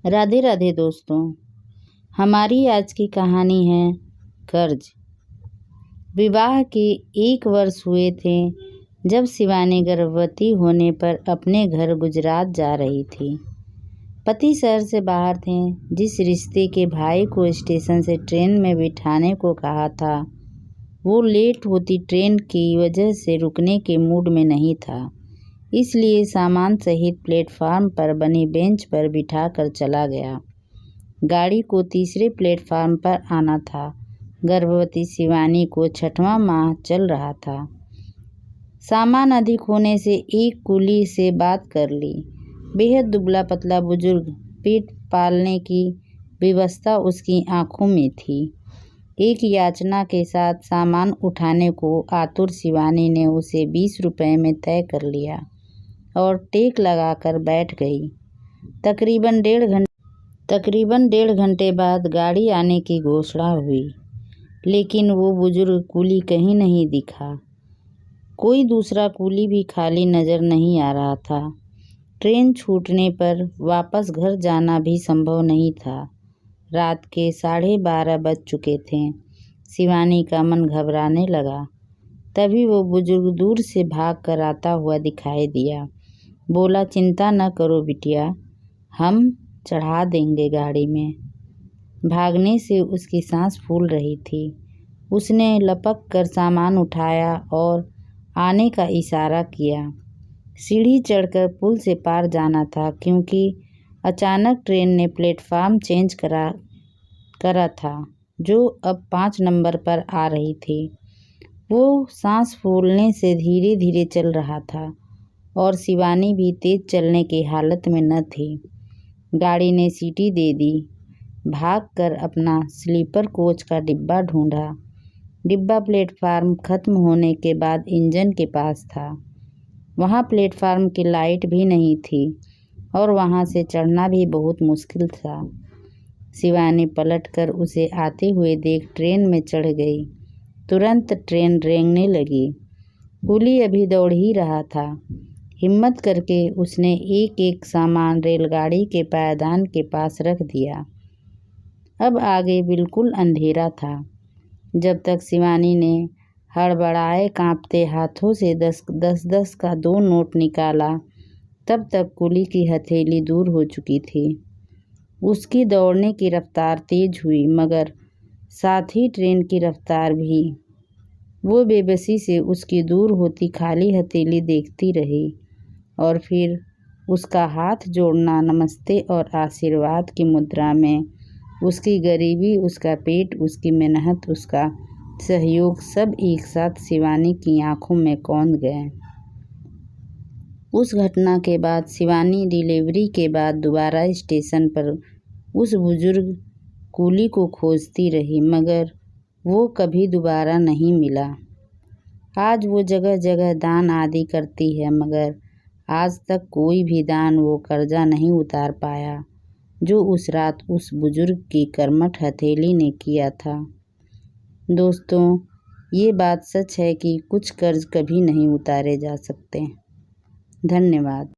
राधे राधे दोस्तों, हमारी आज की कहानी है कर्ज। विवाह के 1 वर्ष हुए थे जब शिवानी गर्भवती होने पर अपने घर गुजरात जा रही थी। पति शहर से बाहर थे। जिस रिश्ते के भाई को स्टेशन से ट्रेन में बिठाने को कहा था, वो लेट होती ट्रेन की वजह से रुकने के मूड में नहीं था, इसलिए सामान सहित प्लेटफार्म पर बनी बेंच पर बिठाकर चला गया। गाड़ी को तीसरे प्लेटफार्म पर आना था। गर्भवती शिवानी को 6वां माह चल रहा था। सामान अधिक होने से एक कुली से बात कर ली। बेहद दुबला पतला बुजुर्ग, पेट पालने की व्यवस्था उसकी आंखों में थी। एक याचना के साथ सामान उठाने को आतुर शिवानी ने उसे 20 रुपए में तय कर लिया और टेक लगाकर बैठ गई। तकरीबन डेढ़ घंटे बाद गाड़ी आने की घोषणा हुई, लेकिन वो बुजुर्ग कूली कहीं नहीं दिखा। कोई दूसरा कूली भी खाली नजर नहीं आ रहा था। ट्रेन छूटने पर वापस घर जाना भी संभव नहीं था। रात के 12:30 बज चुके थे। शिवानी का मन घबराने लगा। तभी वो बुजुर्ग दूर से भाग कर आता हुआ दिखाई दिया। बोला, चिंता न करो बिटिया, हम चढ़ा देंगे गाड़ी में। भागने से उसकी सांस फूल रही थी। उसने लपक कर सामान उठाया और आने का इशारा किया। सीढ़ी चढ़कर पुल से पार जाना था, क्योंकि अचानक ट्रेन ने प्लेटफार्म चेंज करा था, जो अब 5 नंबर पर आ रही थी। वो सांस फूलने से धीरे धीरे चल रहा था और शिवानी भी तेज चलने की हालत में न थी। गाड़ी ने सीटी दे दी। भागकर अपना स्लीपर कोच का डिब्बा ढूंढा। डिब्बा प्लेटफार्म खत्म होने के बाद इंजन के पास था। वहाँ प्लेटफार्म की लाइट भी नहीं थी और वहाँ से चढ़ना भी बहुत मुश्किल था। शिवानी पलटकर उसे आते हुए देख ट्रेन में चढ़ गई। तुरंत ट्रेन रेंगने लगी। कुली अभी दौड़ ही रहा था। हिम्मत करके उसने एक एक सामान रेलगाड़ी के पायदान के पास रख दिया। अब आगे बिल्कुल अंधेरा था। जब तक शिवानी ने हड़बड़ाए कांपते हाथों से 10 का 2 नोट निकाला, तब तक कुली की हथेली दूर हो चुकी थी। उसकी दौड़ने की रफ्तार तेज हुई, मगर साथ ही ट्रेन की रफ्तार भी। वो बेबसी से उसकी दूर होती खाली हथेली देखती रही और फिर उसका हाथ जोड़ना नमस्ते और आशीर्वाद की मुद्रा में। उसकी गरीबी, उसका पेट, उसकी मेहनत, उसका सहयोग सब एक साथ शिवानी की आंखों में कौंध गए। उस घटना के बाद शिवानी डिलीवरी के बाद दोबारा स्टेशन पर उस बुजुर्ग कूली को खोजती रही, मगर वो कभी दोबारा नहीं मिला। आज वो जगह जगह दान आदि करती है, मगर आज तक कोई भी दान वो कर्जा नहीं उतार पाया जो उस रात उस बुजुर्ग की कर्मठ हथेली ने किया था। दोस्तों, ये बात सच है कि कुछ कर्ज कभी नहीं उतारे जा सकते। धन्यवाद।